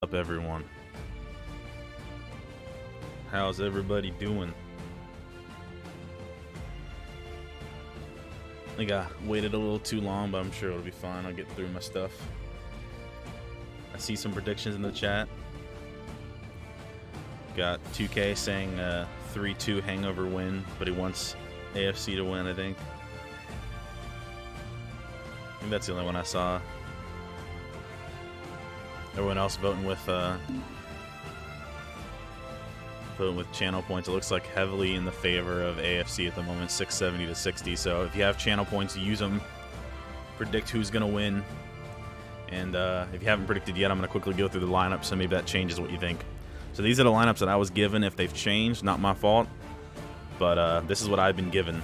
Up, everyone. How's everybody doing? I think I waited a little too long, but I'm sure it'll be fine. I'll get through my stuff. I see some predictions in the chat. Got 2K saying 3-2 Hangover win, but he wants AFC to win, I think. I think that's the only one I saw. Everyone else voting with channel points. It looks like heavily in the favor of AFC at the moment, 670 to 60. So if you have channel points, use them. Predict who's going to win. And if you haven't predicted yet, I'm going to quickly go through the lineup, so maybe that changes what you think. So these are the lineups that I was given. If they've changed, not my fault. But this is what I've been given.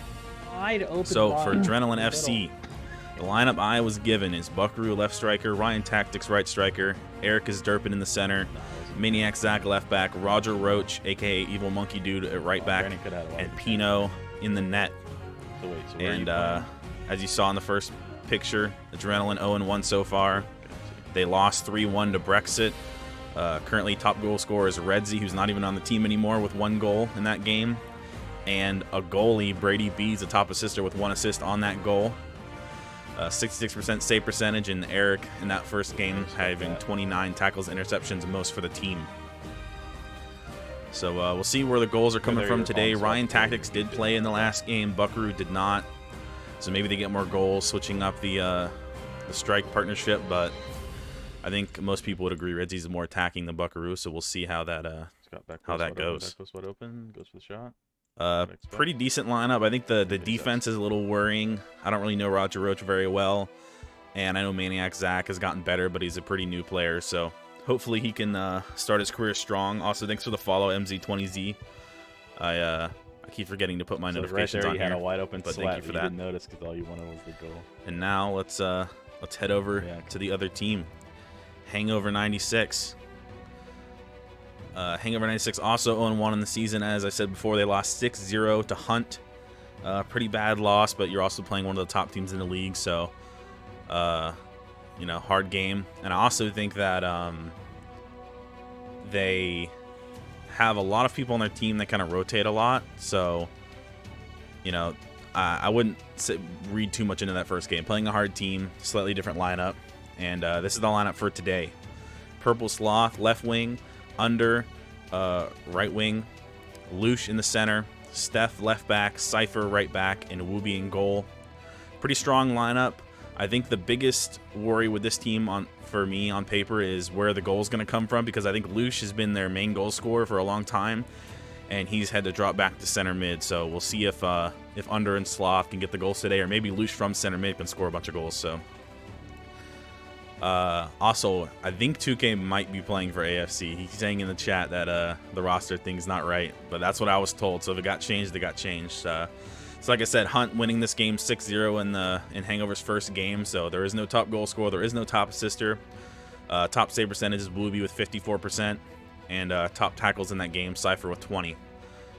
So for Adrenaline FC, the lineup I was given is Buckaroo left striker, Ryan Tactics right striker, Eric is Durpin in the center, Maniac Zach left back, Roger Roach, aka Evil Monkey Dude at right back, and Pino in the net. And as you saw in the first picture, Adrenaline 0-1 so far. They lost 3-1 to Brexit. Currently top goal scorer is Redzy, who's not even on the team anymore, with 1 goal in that game. And a goalie, Brady B's a top assister with 1 assist on that goal. 66% save percentage, and Eric in that first game having 29 tackles, interceptions, most for the team. So we'll see where the goals are coming from today. Ryan Tactics did play in the last game. Buckaroo did not. So maybe they get more goals, switching up the strike partnership. But I think most people would agree Redzy's more attacking than Buckaroo. So we'll see how that goes. Goes for the shot. Pretty decent lineup. I think the defense is a little worrying. I don't really know Roger Roach very well, and I know Maniac Zach has gotten better, but he's a pretty new player, so hopefully he can start his career strong. Also, thanks for the follow, MZ20Z. I keep forgetting to put my notifications on here. You had a here, wide open but slap, thank you for that. Didn't notice because all you wanted was the goal. And now let's head over to the other team, Hangover 96. Hangover 96 also 0-1 in the season. As I said before, they lost 6-0 to Hunt. Pretty bad loss, but you're also playing one of the top teams in the league, so hard game. And I also think that they have a lot of people on their team that kind of rotate a lot, so I wouldn't read too much into that first game. Playing a hard team, slightly different lineup, and this is the lineup for today. Purple Sloth left wing, Under right wing, Loosh in the center, Steph left back, Cypher right back, and Wooby in goal. Pretty strong lineup. I think the biggest worry with this team for me on paper is where the goal's going to come from, because I think Loosh has been their main goal scorer for a long time, and he's had to drop back to center mid. So we'll see if Under and Sloth can get the goals today, or maybe Loosh from center mid can score a bunch of goals. So. Also, I think 2K might be playing for AFC. He's saying in the chat that the roster thing's not right, but that's what I was told. So if it got changed, it got changed. So like I said, Hunt winning this game 6-0 in Hangover's first game. So there is no top goal scorer. There is no top assister. Top save percentage is Wooby with 54%, and top tackles in that game, Cypher with 20.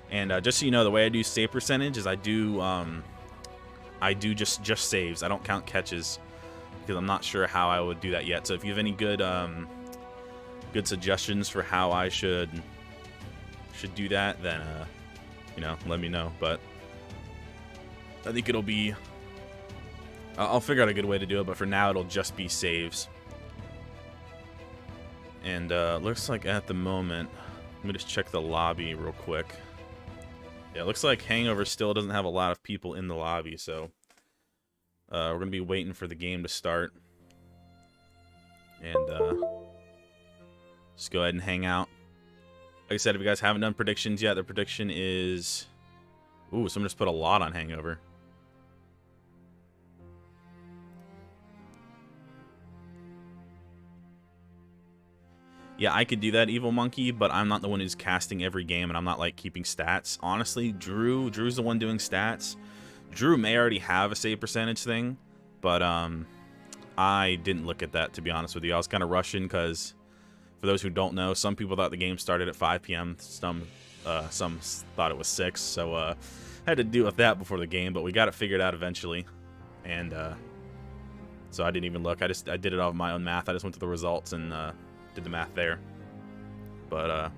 And just so you know, the way I do save percentage is I do just saves. I don't count catches, because I'm not sure how I would do that yet. So if you have any good suggestions for how I should do that, then let me know. But I think it'll be I'll figure out a good way to do it, but for now it'll just be saves. And looks like at the moment, let me just check the lobby real quick. Yeah, it looks like Hangover still doesn't have a lot of people in the lobby, so we're going to be waiting for the game to start. And just go ahead and hang out. Like I said, if you guys haven't done predictions yet, the prediction is... Ooh, someone just put a lot on Hangover. Yeah, I could do that, Evil Monkey, but I'm not the one who's casting every game, and I'm not, like, keeping stats. Honestly, Drew's the one doing stats. Drew may already have a save percentage thing, but I didn't look at that, to be honest with you. I was kind of rushing because, for those who don't know, some people thought the game started at 5 p.m. Some thought it was 6, so I had to deal with that before the game, but we got it figured out eventually. And so I didn't even look. I did it off my own math. I just went to the results and did the math there. But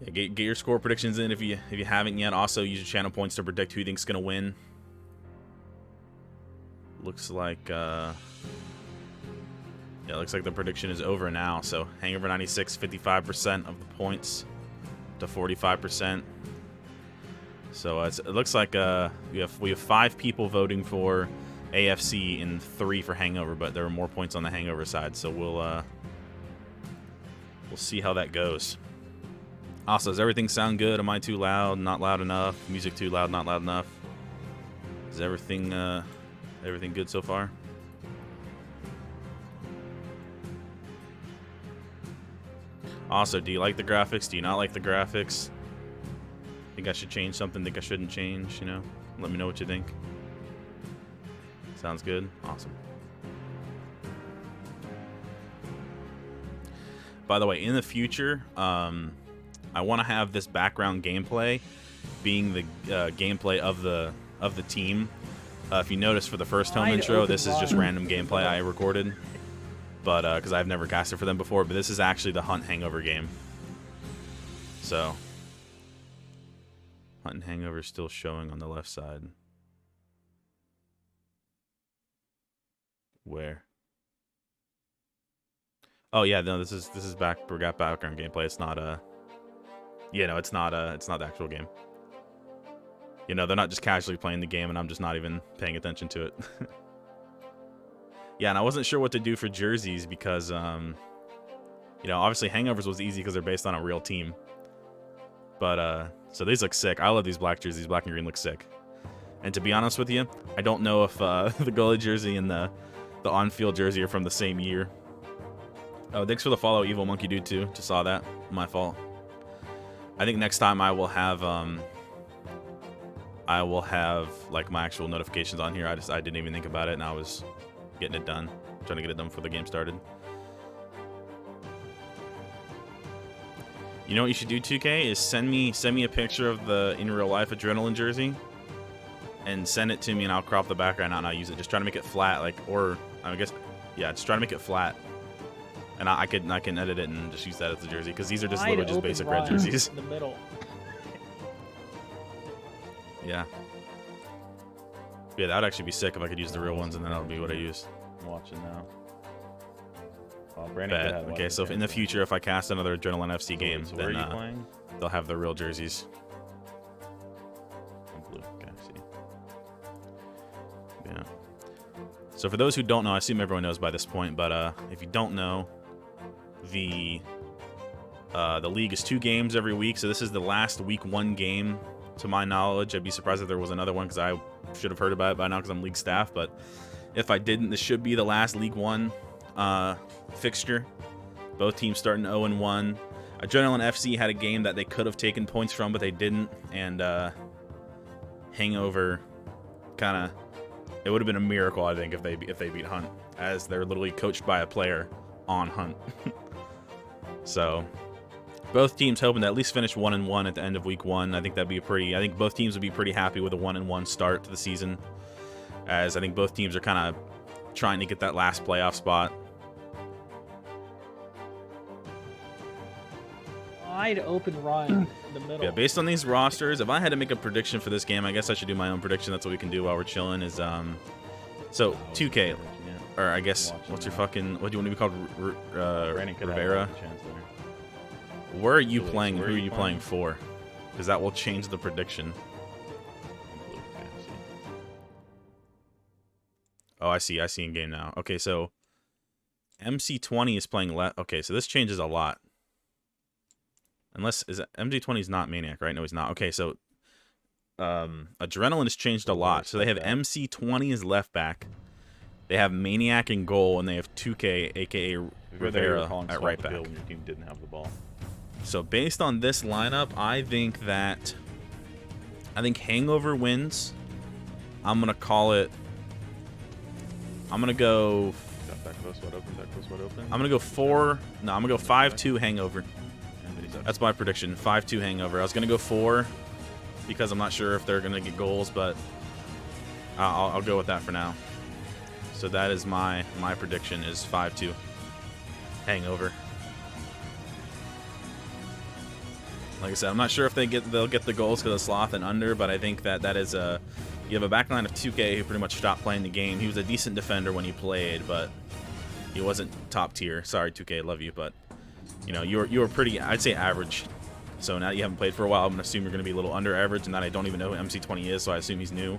yeah, get your score predictions in if you haven't yet. Also, use your channel points to predict who you think's gonna win. Looks like yeah, looks like the prediction is over now. So Hangover 96, 55% of the points to 45%. So it looks like we have 5 people voting for AFC and 3 for Hangover, but there are more points on the Hangover side. So we'll see how that goes. Also, does everything sound good? Am I too loud? Not loud enough? Music too loud? Not loud enough? Is everything everything good so far? Also, do you like the graphics? Do you not like the graphics? Think I should change something? Think I shouldn't change? You know, let me know what you think. Sounds good. Awesome. By the way, in the future, I want to have this background gameplay being the gameplay of the team. If you notice, for the first home intro, this is just random gameplay I recorded, but because I've never casted for them before. But this is actually the Hunt Hangover game. So, Hunt and Hangover is still showing on the left side. Where? Oh yeah, no, this is background gameplay. It's not yeah, no, it's not the actual game. You know, they're not just casually playing the game and I'm just not even paying attention to it. Yeah, and I wasn't sure what to do for jerseys because you know, obviously Hangovers was easy because they're based on a real team. But so these look sick. I love these black jerseys. Black and green look sick. And to be honest with you, I don't know if the goalie jersey and the on-field jersey are from the same year. Oh, thanks for the follow, Evil Monkey Dude, too. Just saw that. My fault. I think next time I will have like my actual notifications on here. I didn't even think about it, and I was getting it done, trying to get it done before the game started. You know what you should do, 2K, is send me a picture of the in real life Adrenaline jersey, and send it to me, and I'll crop the background out and I'll use it. Just try to make it flat, like, or I guess, yeah, just try to make it flat. And I can edit it and just use that as the jersey, because these are just literally just basic red jerseys. In the middle. Yeah. Yeah, that would actually be sick if I could use the real ones, and then that'll be what I use. I'm watching now. Oh, Brandon. Okay, so if in the future, if I cast another Adrenaline FC game, so then where are you playing? they'll have the real jerseys. I'm blue. Okay, I see. Yeah. So for those who don't know, I assume everyone knows by this point, but if you don't know, the league is 2 games every week, so this is the last week 1 game, to my knowledge. I'd be surprised if there was another one, because I should have heard about it by now because I'm league staff, but if I didn't, this should be the last League 1 fixture. Both teams starting 0-1. Adrenaline FC had a game that they could have taken points from, but they didn't, and Hangover kind of, it would have been a miracle, I think, if they beat Hunt, as they're literally coached by a player on Hunt. So both teams hoping to at least finish 1-1 at the end of week 1. I think that'd be I think both teams would be pretty happy with a 1-1 start to the season, as I think both teams are kind of trying to get that last playoff spot. Wide open run in the middle. Yeah, based on these rosters, if I had to make a prediction for this game, I guess I should do my own prediction. That's what we can do while we're chilling. Is so 2K, or I guess what's your fucking, what do you want to be called? Rivera. Where are you playing? Who are you playing for? Because that will change the prediction. Oh, I see in game now. Okay, so MC20 is playing left. Okay, so this changes a lot. Unless, is MG20 is not Maniac, right? No, he's not. Okay, so Adrenaline has changed a lot. So they have MC20 as left back. They have Maniac in goal, and they have 2K, aka Rivera, at right back. Your team didn't have the ball. So based on this lineup, I think Hangover wins. I'm gonna call it. I'm gonna go. Back close, wide open. Back close, wide open. I'm gonna go 4. No, I'm gonna go 5-2 Hangover. That's my prediction. 5-2 Hangover. I was gonna go 4 because I'm not sure if they're gonna get goals, but I'll go with that for now. So that is my prediction is 5-2. Hangover. Like I said, I'm not sure if they'll get the goals because of Sloth and under, but I think that is a... You have a backline of 2K who pretty much stopped playing the game. He was a decent defender when he played, but he wasn't top tier. Sorry, 2K, love you, but you know, you were pretty, I'd say, average. So now that you haven't played for a while, I'm gonna assume you're gonna be a little under average, and that I don't even know who MC20 is, so I assume he's new.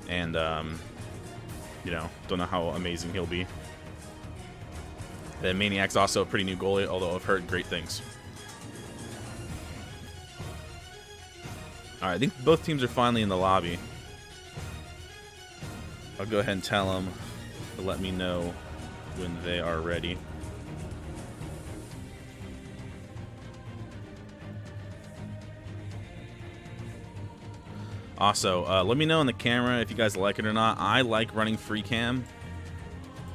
And you know, don't know how amazing he'll be. Then Maniac's also a pretty new goalie, although I've heard great things. Alright, I think both teams are finally in the lobby. I'll go ahead and tell them to let me know when they are ready. Also, let me know in the camera if you guys like it or not. I like running free cam.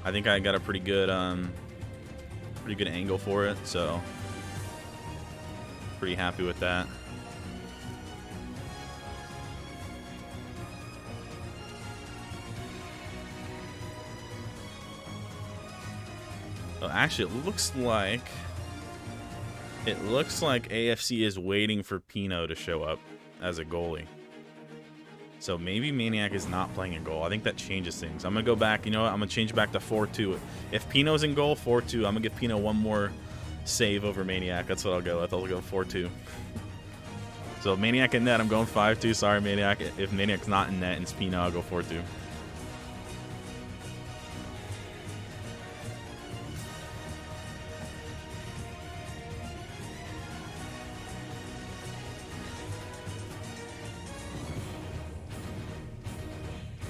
I think I got a pretty good angle for it, so pretty happy with that. Well, actually, it looks like AFC is waiting for Pino to show up as a goalie. So maybe Maniac is not playing in goal. I think that changes things. I'm going to go back. You know what? I'm going to change back to 4-2. If Pino's in goal, 4-2. I'm going to give Pino one more save over Maniac. That's what I'll go with. I'll go 4-2. So Maniac in net, I'm going 5-2. Sorry, Maniac. If Maniac's not in net and it's Pino, I'll go 4-2.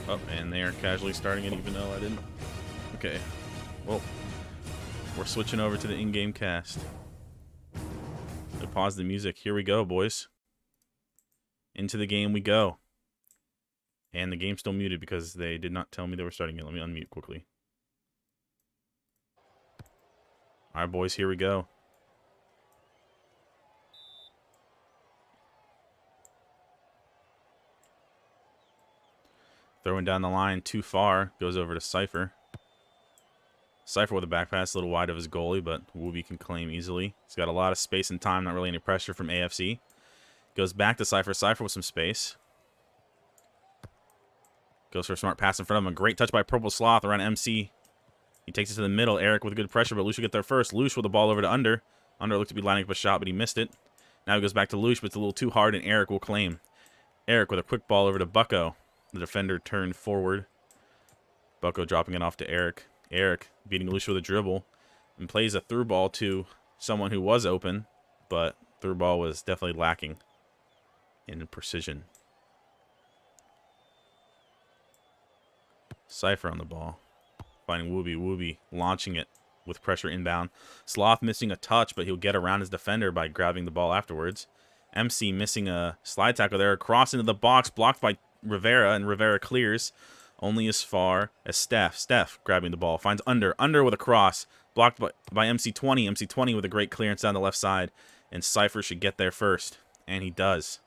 Oh, and they are casually starting it even though I didn't. Okay. Well, we're switching over to the in-game cast. So pause the music. Here we go, boys. Into the game we go. And the game's still muted because they did not tell me they were starting it. Let me unmute quickly. All right, boys, here we go. Throwing down the line too far. Goes over to Cypher. Cypher with a back pass, a little wide of his goalie, but Wooby can claim easily. He's got a lot of space and time, not really any pressure from AFC. Goes back to Cypher. Cypher with some space. Goes for a smart pass in front of him. A great touch by Purple Sloth around MC. He takes it to the middle. Eric with good pressure, but Lush will get there first. Lush with the ball over to Under. Under looked to be lining up a shot, but he missed it. Now he goes back to Lush, but it's a little too hard, and Eric will claim. Eric with a quick ball over to Bucko. The defender turned forward. Bucko dropping it off to Eric. Eric beating Lush with a dribble and plays a through ball to someone who was open, but through ball was definitely lacking in precision. Cypher on the ball. Finding Wooby. Wooby launching it with pressure inbound. Sloth missing a touch, but he'll get around his defender by grabbing the ball afterwards. MC missing a slide tackle there. Cross into the box, blocked by Rivera, and Rivera clears only as far as Steph. Steph grabbing the ball. Finds Under. Under with a cross. Blocked by MC20. MC20 with a great clearance down the left side. And Cypher should get there first. And he does.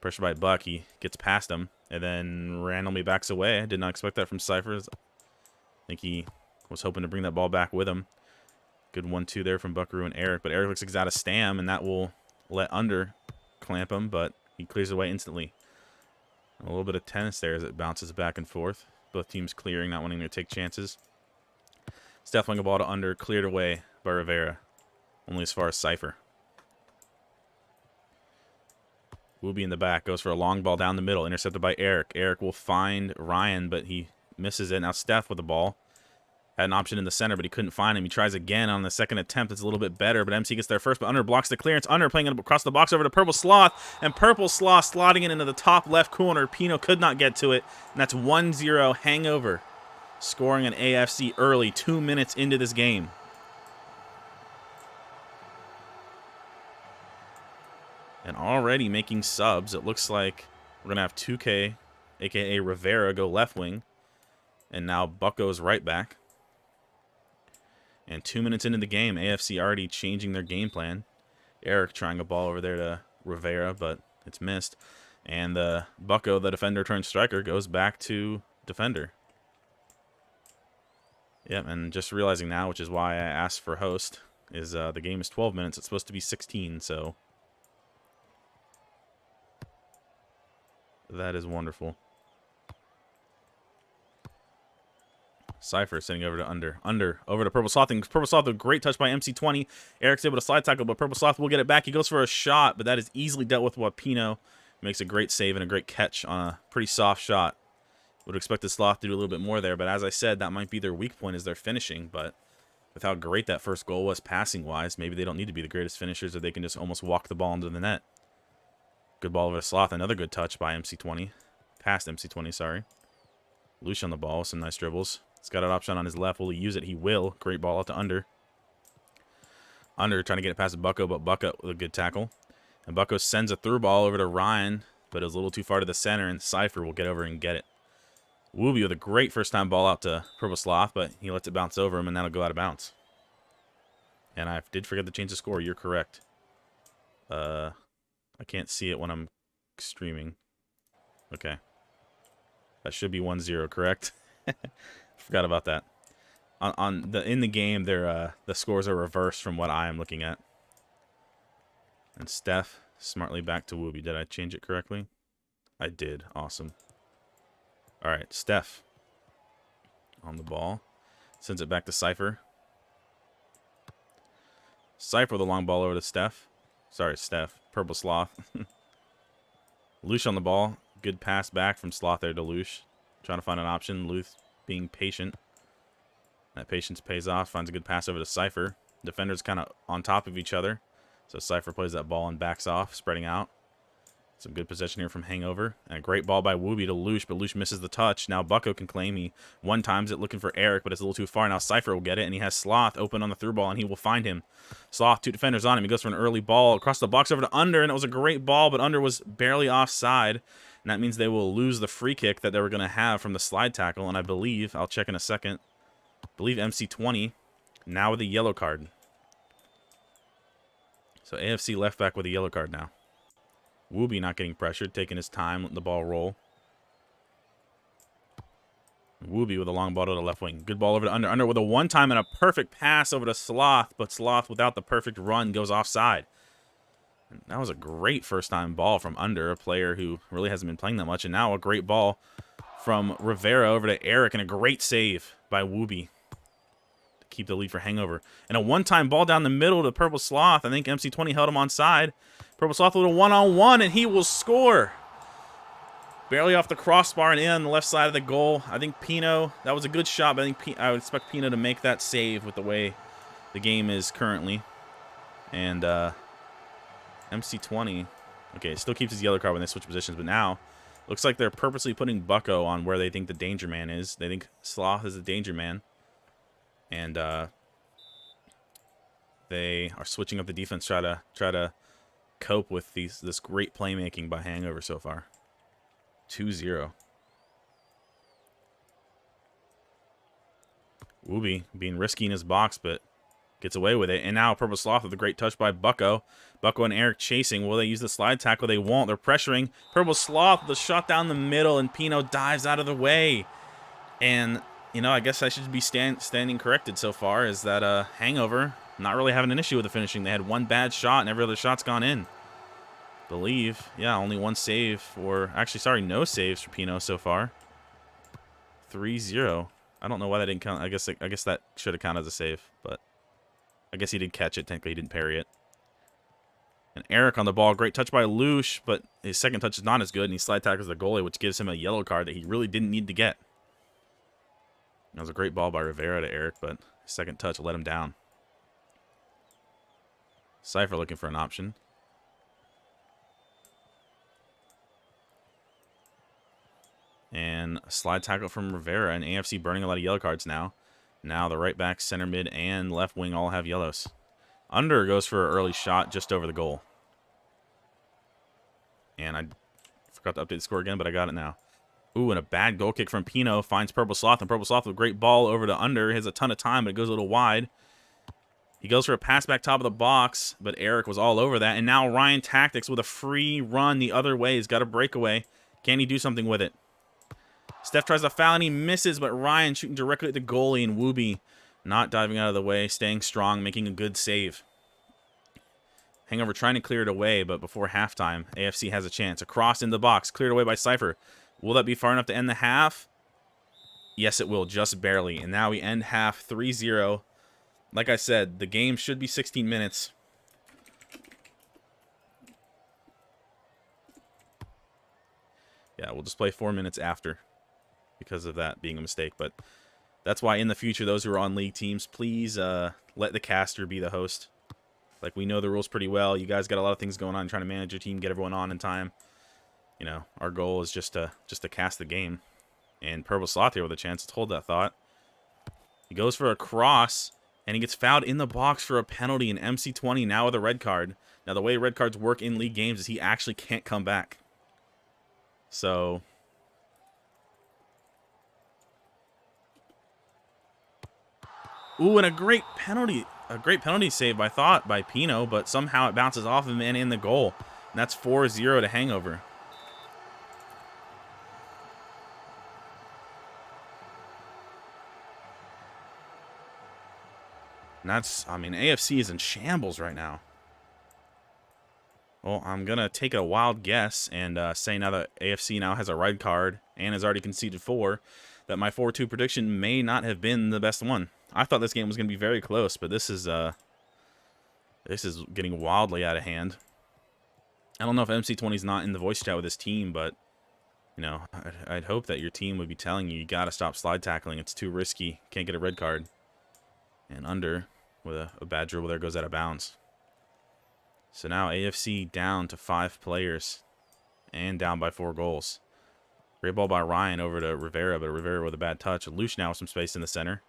Pressure by Buck. He gets past him. And then randomly backs away. I did not expect that from Cypher. I think he was hoping to bring that ball back with him. Good 1-2 there from Buckaroo and Eric. But Eric looks like he's out of stam, and that will let Under clamp him. But he clears away instantly. A little bit of tennis there as it bounces back and forth. Both teams clearing, not wanting to take chances. Steph a ball to Under, cleared away by Rivera. Only as far as Cypher. Wooby in the back, goes for a long ball down the middle, intercepted by Eric. Eric will find Ryan, but he misses it. Now Steph with the ball. Had an option in the center, but he couldn't find him. He tries again on the second attempt. It's a little bit better, but MC gets there first, but Under blocks the clearance. Under playing it across the box over to Purple Sloth, and Purple Sloth slotting it into the top left corner. Pino could not get to it, and that's 1-0 Hangover. Scoring an AFC early, 2 minutes into this game. And already making subs. It looks like we're going to have 2K, a.k.a. Rivera, go left wing. And now Bucko's right back. And 2 minutes into the game, AFC already changing their game plan. Eric trying a ball over there to Rivera, but it's missed. And Bucko, the defender turned striker, goes back to defender. Yep, and just realizing now, which is why I asked for host, is the game is 12 minutes. It's supposed to be 16, so that is wonderful. Cypher sending over to under. Over to Purple Sloth. And Purple Sloth, a great touch by MC20. Eric's able to slide tackle, but Purple Sloth will get it back. He goes for a shot, but that is easily dealt with while Pino makes a great save and a great catch on a pretty soft shot. Would expect the Sloth to do a little bit more there, but as I said, that might be their weak point is their finishing, but with how great that first goal was passing-wise, maybe they don't need to be the greatest finishers, or they can just almost walk the ball into the net. Good ball over to Sloth. Another good touch by MC20. Past MC20, sorry. Lush on the ball with some nice dribbles. He's got an option on his left. Will he use it? He will. Great ball out to Under. Under trying to get it past Bucko, but Bucko with a good tackle. And Bucko sends a through ball over to Ryan, but it was a little too far to the center, and Cypher will get over and get it. Wooby with a great first-time ball out to Purple Sloth, but he lets it bounce over him, and that'll go out of bounds. And I did forget to change the score. You're correct. I can't see it when I'm streaming. Okay. That should be 1-0, correct? Forgot about that. In the game, the scores are reversed from what I am looking at. And Steph smartly back to Wooby. Did I change it correctly? I did. Awesome. All right, Steph on the ball. Sends it back to Cypher. Cypher with a long ball over to Steph. Sorry, Steph. Purple Sloth. Lush on the ball. Good pass back from Sloth there to Lush. Trying to find an option. Luth being patient. That patience pays off. Finds a good pass over to Cypher. Defenders kind of on top of each other. So Cypher plays that ball and backs off, spreading out. Some good possession here from Hangover. And a great ball by Wooby to Lush, but Lush misses the touch. Now Bucko can claim. He one-times it looking for Eric, but it's a little too far. Now Cypher will get it, and he has Sloth open on the through ball, and he will find him. Sloth, two defenders on him. He goes for an early ball across the box over to Under, and it was a great ball, but Under was barely offside. And that means they will lose the free kick that they were going to have from the slide tackle. And I believe, I'll check in a second, I believe MC20 now with a yellow card. So AFC left back with a yellow card now. Wooby not getting pressured, taking his time, letting the ball roll. Wooby with a long ball to the left wing. Good ball over to Under. Under with a one-time and a perfect pass over to Sloth, but Sloth without the perfect run goes offside. And that was a great first-time ball from Under, a player who really hasn't been playing that much. And now a great ball from Rivera over to Eric, and a great save by Wooby to keep the lead for Hangover. And a one-time ball down the middle to Purple Sloth. I think MC20 held him onside. Purple Sloth with a one-on-one, and he will score. Barely off the crossbar and in on the left side of the goal. I think Pino, that was a good shot, but I would expect Pino to make that save with the way the game is currently. And MC20, okay, still keeps his yellow card when they switch positions, but now looks like they're purposely putting Bucko on where they think the danger man is. They think Sloth is the danger man. And they are switching up the defense, try to cope with this great playmaking by Hangover so far. 2-0. Wooby being risky in his box, but gets away with it. And now Purple Sloth with a great touch by Bucko. Bucko and Eric chasing. Will they use the slide tackle? They won't. They're pressuring. Purple Sloth, the shot down the middle, and Pino dives out of the way. And, you know, I guess I should be standing corrected so far, is that Hangover not really having an issue with the finishing. They had one bad shot, and every other shot's gone in. Believe, yeah, only one save for, actually, sorry, no saves for Pino so far. 3-0. I don't know why that didn't count. I guess that should have counted as a save, but I guess he did catch it. Technically, he didn't parry it. And Eric on the ball, great touch by Lush, but his second touch is not as good, and he slide tackles the goalie, which gives him a yellow card that he really didn't need to get. That was a great ball by Rivera to Eric, but his second touch let him down. Cypher looking for an option. And a slide tackle from Rivera, and AFC burning a lot of yellow cards now. Now the right back, center mid, and left wing all have yellows. Under goes for an early shot just over the goal. And I forgot to update the score again, but I got it now. Ooh, and a bad goal kick from Pino finds Purple Sloth, and Purple Sloth with a great ball over to Under. He has a ton of time, but it goes a little wide. He goes for a pass back top of the box, but Eric was all over that. And now Ryan Tactics with a free run the other way. He's got a breakaway. Can he do something with it? Steph tries to foul and he misses, but Ryan shooting directly at the goalie, and Wooby not diving out of the way, staying strong, making a good save. Hangover trying to clear it away, but before halftime, AFC has a chance. A cross in the box, cleared away by Cypher. Will that be far enough to end the half? Yes, it will, just barely. And now we end half 3-0. Like I said, the game should be 16 minutes. Yeah, we'll just play 4 minutes after because of that being a mistake. But that's why in the future, those who are on league teams, please let the caster be the host. Like, we know the rules pretty well. You guys got a lot of things going on, trying to manage your team, get everyone on in time. You know, our goal is just to cast the game. And Purple Sloth here with a chance to hold that thought. He goes for a cross, and he gets fouled in the box for a penalty. And MC20 now with a red card. Now, the way red cards work in league games is he actually can't come back. So ooh, and a great penalty save, I thought, by Pino, but somehow it bounces off him and in the goal. And that's 4-0 to Hangover. And that's, I mean, AFC is in shambles right now. Well, I'm going to take a wild guess and say now that AFC now has a red card and has already conceded 4, that my 4-2 prediction may not have been the best one. I thought this game was going to be very close, but this is getting wildly out of hand. I don't know if MC20's not in the voice chat with his team, but, you know, I'd hope that your team would be telling you got to stop slide tackling. It's too risky. Can't get a red card. And under with a bad dribble there goes out of bounds. So now AFC down to 5 players and down by 4 goals. Great ball by Ryan over to Rivera, but Rivera with a bad touch. Lush now with some space in the center.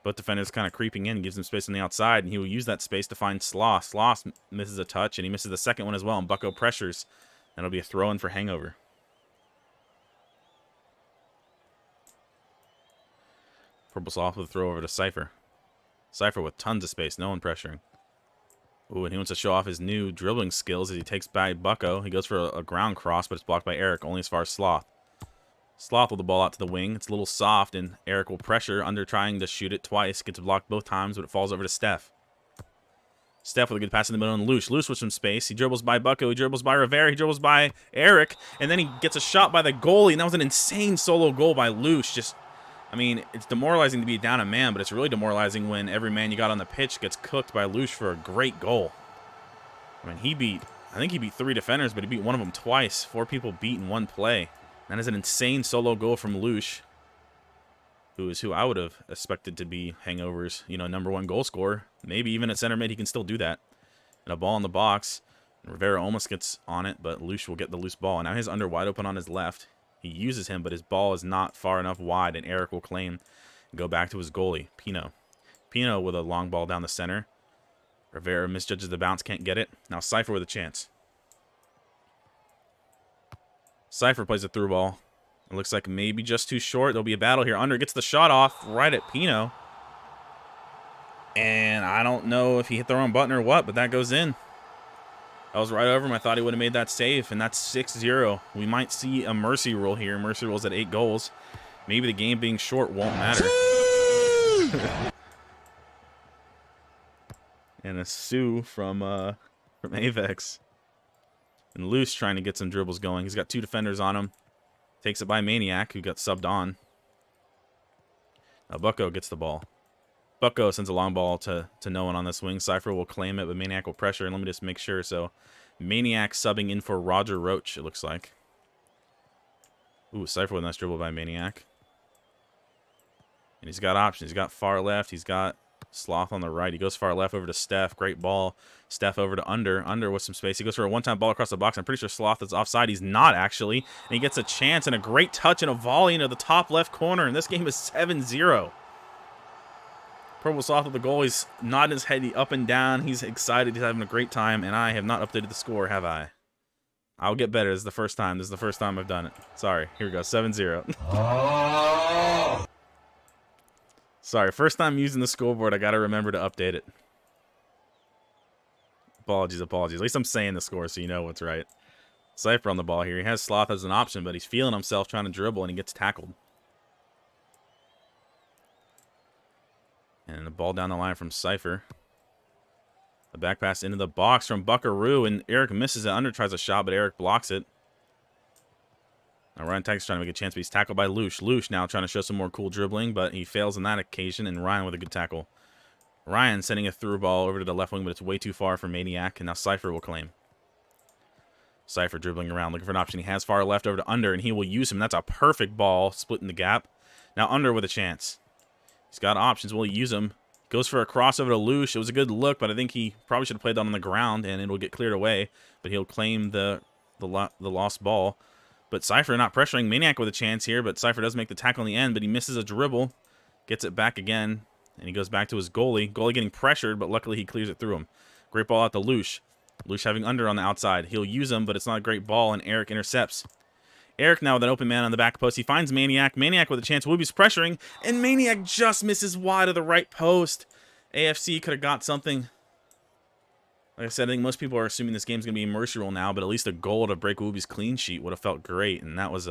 Both defenders kind of creeping in, gives him space on the outside, and he will use that space to find Sloth. Sloth misses a touch, and he misses the second one as well, and Bucko pressures. And it'll be a throw-in for Hangover. Purple Sloth with a throw over to Cypher. Cypher with tons of space, no one pressuring. Ooh, and he wants to show off his new dribbling skills as he takes by Bucko. He goes for a ground cross, but it's blocked by Eric, only as far as Sloth. Sloth with the ball out to the wing. It's a little soft, and Eric will pressure under trying to shoot it twice. Gets blocked both times, but it falls over to Steph. Steph with a good pass in the middle, and Lush. Lush with some space. He dribbles by Bucko. He dribbles by Rivera. He dribbles by Eric, and then he gets a shot by the goalie, and that was an insane solo goal by Lush. Just, I mean, it's demoralizing to be down a man, but it's really demoralizing when every man you got on the pitch gets cooked by Lush for a great goal. I mean, I think he beat 3 defenders, but he beat one of them twice. 4 people beat in one play. That is an insane solo goal from Lush, who I would have expected to be Hangover's, you know, #1 goal scorer. Maybe even at center mid he can still do that. And a ball in the box. Rivera almost gets on it, but Lush will get the loose ball. And now he's under wide open on his left. He uses him, but his ball is not far enough wide, and Eric will claim and go back to his goalie, Pino. Pino with a long ball down the center. Rivera misjudges the bounce, can't get it. Now Cypher with a chance. Cypher plays a through ball. It looks like maybe just too short. There'll be a battle here. Under gets the shot off right at Pino. And I don't know if he hit the wrong button or what, but that goes in. I was right over him. I thought he would have made that save, and that's 6-0. We might see a mercy rule here. Mercy rule's at 8 goals. Maybe the game being short won't matter. And a sue from Avex. And Luce trying to get some dribbles going. He's got 2 defenders on him. Takes it by Maniac, who got subbed on. Now Bucko gets the ball. Bucko sends a long ball to no one on this wing. Cypher will claim it, but Maniac will pressure. And let me just make sure. So Maniac subbing in for Roger Roach, it looks like. Ooh, Cypher with a nice dribble by Maniac. And he's got options. He's got far left. He's got Sloth on the right. He goes far left over to Steph. Great ball. Steph over to Under. Under with some space. He goes for a one-time ball across the box. I'm pretty sure Sloth is offside. He's not, actually. And he gets a chance and a great touch and a volley into the top left corner. And this game is 7-0. Purple Sloth with the goal. He's nodding his head up and down. He's excited. He's having a great time. And I have not updated the score, have I? I'll get better. This is the first time. This is the first time I've done it. Sorry. Here we go. 7-0. Sorry, first time using the scoreboard, I gotta remember to update it. Apologies. At least I'm saying the score so you know what's right. Cypher on the ball here. He has Sloth as an option, but he's feeling himself trying to dribble, and he gets tackled. And the ball down the line from Cypher. The back pass into the box from Buckaroo, and Eric misses it. Under tries a shot, but Eric blocks it. Now Ryan Tactics trying to make a chance, but he's tackled by Lush. Lush now trying to show some more cool dribbling, but he fails on that occasion, and Ryan with a good tackle. Ryan sending a through ball over to the left wing, but it's way too far for Maniac, and now Cypher will claim. Cypher dribbling around, looking for an option. He has far left over to Under, and he will use him. That's a perfect ball, splitting the gap. Now Under with a chance. He's got options. Will he use them? Goes for a crossover to Lush. It was a good look, but I think he probably should have played that on the ground, and it'll get cleared away. But he'll claim the lost ball. But Cypher not pressuring. Maniac with a chance here, but Cypher does make the tackle in the end, but he misses a dribble. Gets it back again, and he goes back to his goalie. Goalie getting pressured, but luckily he clears it through him. Great ball out to Lush. Lush having Under on the outside. He'll use him, but it's not a great ball, and Eric intercepts. Eric now with an open man on the back post. He finds Maniac. Maniac with a chance. Wooby's pressuring, and Maniac just misses wide of the right post. AFC could have got something. Like I said, I think most people are assuming this game's going to be a mercy rule now, but at least a goal to break Wooby's clean sheet would have felt great, and that was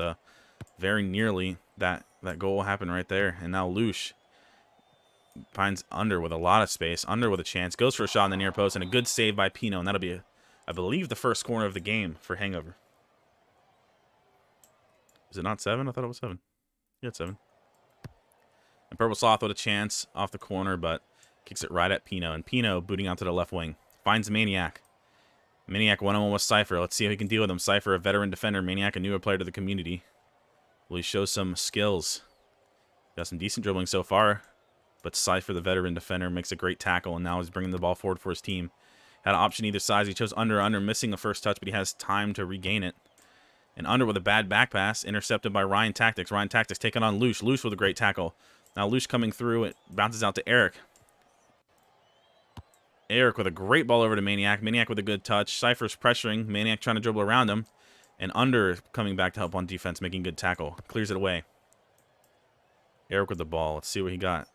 very nearly that goal happened right there. And now Lush finds Under with a lot of space. Under with a chance. Goes for a shot in the near post, and a good save by Pino, and that'll be, I believe, the first corner of the game for Hangover. Is it not 7? I thought it was 7. Yeah, it's 7. And Purple Sloth with a chance off the corner, but kicks it right at Pino. And Pino booting out to the left wing. Finds Maniac. Maniac one-on-one with Cypher. Let's see how he can deal with him. Cypher, a veteran defender. Maniac, a newer player to the community. Will he show some skills? Got some decent dribbling so far. But Cypher, the veteran defender, makes a great tackle, and now he's bringing the ball forward for his team. Had an option either side. He chose Under, missing the first touch, but he has time to regain it. And Under with a bad back pass, intercepted by Ryan Tactics. Ryan Tactics taking on Lush. Lush with a great tackle. Now Lush coming through. It bounces out to Eric. Eric with a great ball over to Maniac. Maniac with a good touch. Cypher's pressuring. Maniac trying to dribble around him. And Under coming back to help on defense, making good tackle. Clears it away. Eric with the ball. Let's see what he got.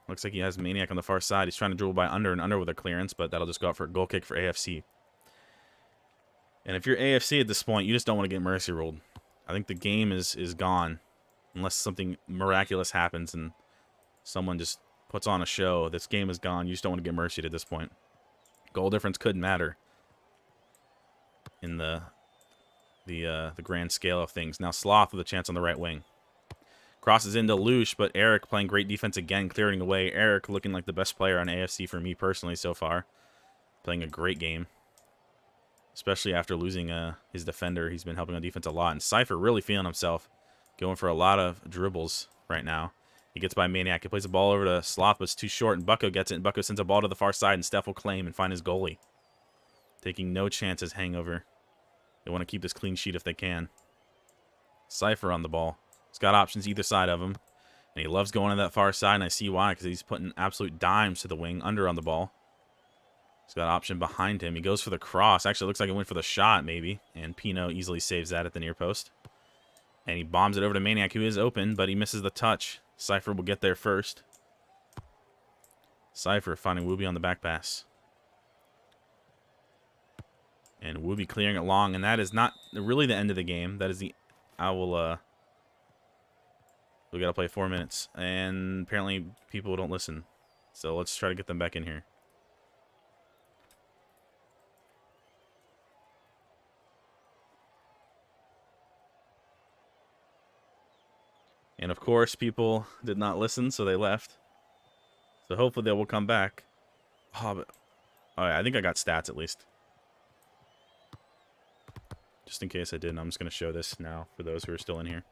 Looks like he has Maniac on the far side. He's trying to dribble by Under, and Under with a clearance, but that'll just go out for a goal kick for AFC. And if you're AFC at this point, you just don't want to get mercy ruled. I think the game is gone. Unless something miraculous happens and someone just puts on a show. This game is gone. You just don't want to get mercied at this point. Goal difference could matter in the grand scale of things. Now Sloth with a chance on the right wing. Crosses into Lush, but Eric playing great defense again, clearing away. Eric looking like the best player on AFC for me personally so far. Playing a great game. Especially after losing his defender. He's been helping on defense a lot. And Cypher really feeling himself. Going for a lot of dribbles right now. He gets by Maniac. He plays the ball over to Sloth, but it's too short. And Bucko gets it. And Bucko sends a ball to the far side. And Steph will claim and find his goalie. Taking no chances, Hangover. They want to keep this clean sheet if they can. Cypher on the ball. He's got options either side of him. And he loves going to that far side. And I see why, because he's putting absolute dimes to the wing. Under on the ball. He's got option behind him. He goes for the cross. Actually, looks like he went for the shot, maybe. And Pino easily saves that at the near post. And he bombs it over to Maniac, who is open, but he misses the touch. Cypher will get there first. Cypher finding Wooby on the back pass. And Wooby clearing it long. And that is not really the end of the game. That is the... We got to play 4 minutes. And apparently people don't listen. So let's try to get them back in here. And of course, people did not listen, so they left. So hopefully they will come back. Oh, but I think I got stats at least. Just in case I didn't, I'm just going to show this now for those who are still in here.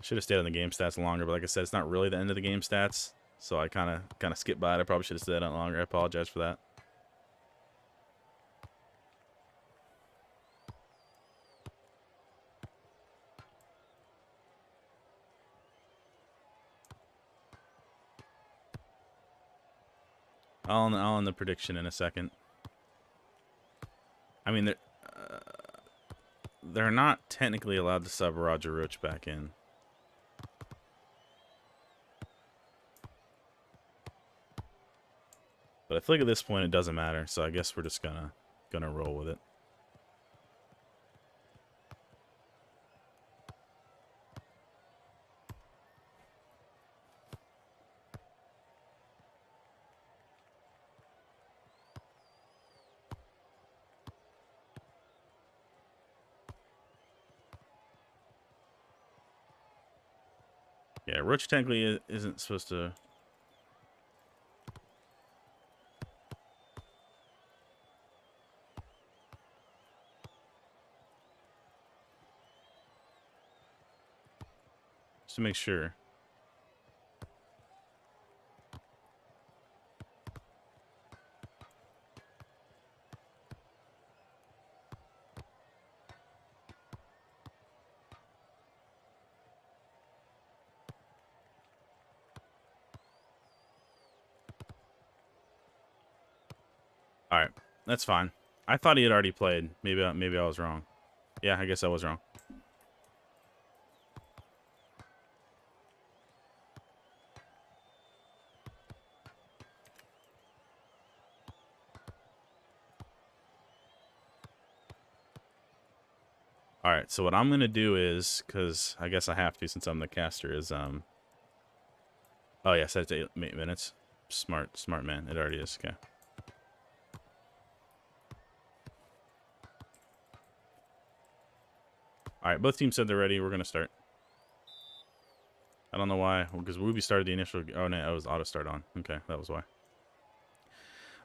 Should have stayed on the game stats longer, but like I said, it's not really the end of the game stats. So I kind of skipped by it. I probably should have stayed on longer. I apologize for that. I'll end the prediction in a second. I mean, they're not technically allowed to sub Roger Roach back in. But I feel like at this point it doesn't matter, so I guess we're just gonna roll with it. Yeah, Roach technically isn't supposed to. Just to make sure. All right, that's fine. I thought he had already played. Maybe I was wrong. Yeah, I guess I was wrong. All right, so what I'm gonna do is, because I guess I have to since I'm the caster, is Oh yeah, set it to 8 minutes. Smart man. It already is. Okay. All right, both teams said they're ready. We're gonna start. I don't know why, because Ruby started the initial. Oh no, it was auto start on. Okay, that was why.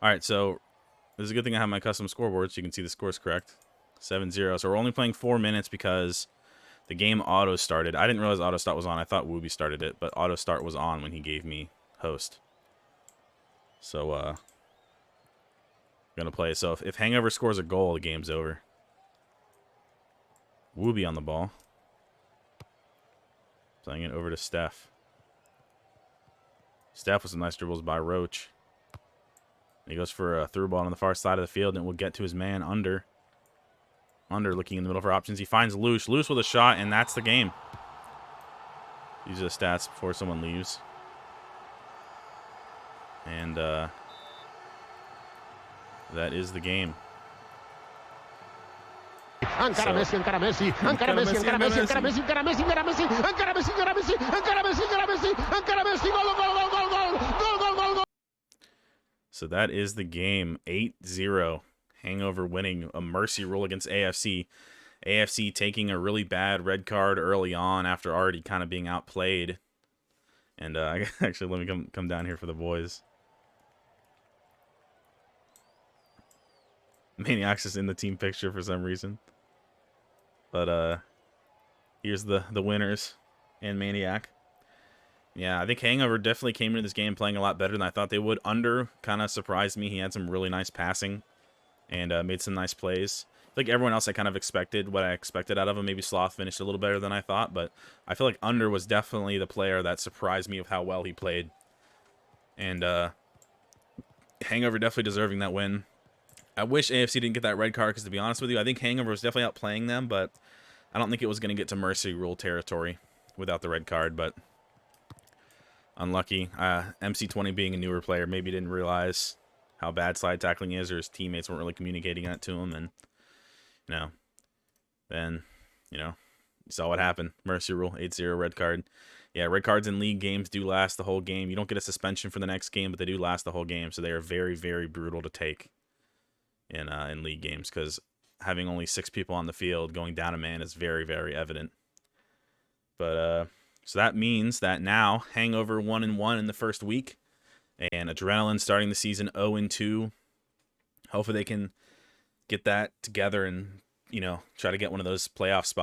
All right, so this is a good thing I have my custom scoreboard, so you can see the scores correct. 7-0. So we're only playing 4 minutes because the game auto started. I didn't realize auto start was on. I thought Wooby started it, but auto start was on when he gave me host. So gonna play. So if Hangover scores a goal, the game's over. Wooby on the ball. Playing it over to Steph. Steph with some nice dribbles by Roach. He goes for a through ball on the far side of the field, and will get to his man under. Under looking in the middle for options. He finds Luce. Luce with a shot, and that's the game. These are the stats before someone leaves. And that is the game. Encara Messi, encara Messi, encara Messi, encara Messi, encara Messi, encara Messi, encara Messi, encara Messi, encara Messi, encara Messi, encara Messi, encara Messi, gol, gol, gol, gol, gol, gol, gol, gol, gol. So that is the game. 8-0. Hangover winning a mercy rule against AFC. AFC taking a really bad red card early on after already kind of being outplayed. And actually, let me come down here for the boys. Maniac's is in the team picture for some reason. But here's the winners and Maniac. Yeah, I think Hangover definitely came into this game playing a lot better than I thought they would. Under kind of surprised me. He had some really nice passing and made some nice plays. I think everyone else I kind of expected what I expected out of him. Maybe Sloth finished a little better than I thought, but I feel like Under was definitely the player that surprised me of how well he played. And Hangover definitely deserving that win. I wish AFC didn't get that red card because, to be honest with you, I think Hangover was definitely outplaying them, but I don't think it was going to get to mercy rule territory without the red card, but unlucky. MC20 being a newer player maybe didn't realize how bad slide tackling is, or his teammates weren't really communicating that to him, and then you saw what happened. Mercy rule, 8-0 red card. Yeah, red cards in league games do last the whole game. You don't get a suspension for the next game, but they do last the whole game, so they are very, very brutal to take in league games, because having only 6 people on the field going down a man is very, very evident. But so that means that now Hangover 1-1 in the first week, and Adrenaline starting the season 0-2. Hopefully they can get that together and try to get one of those playoff spots.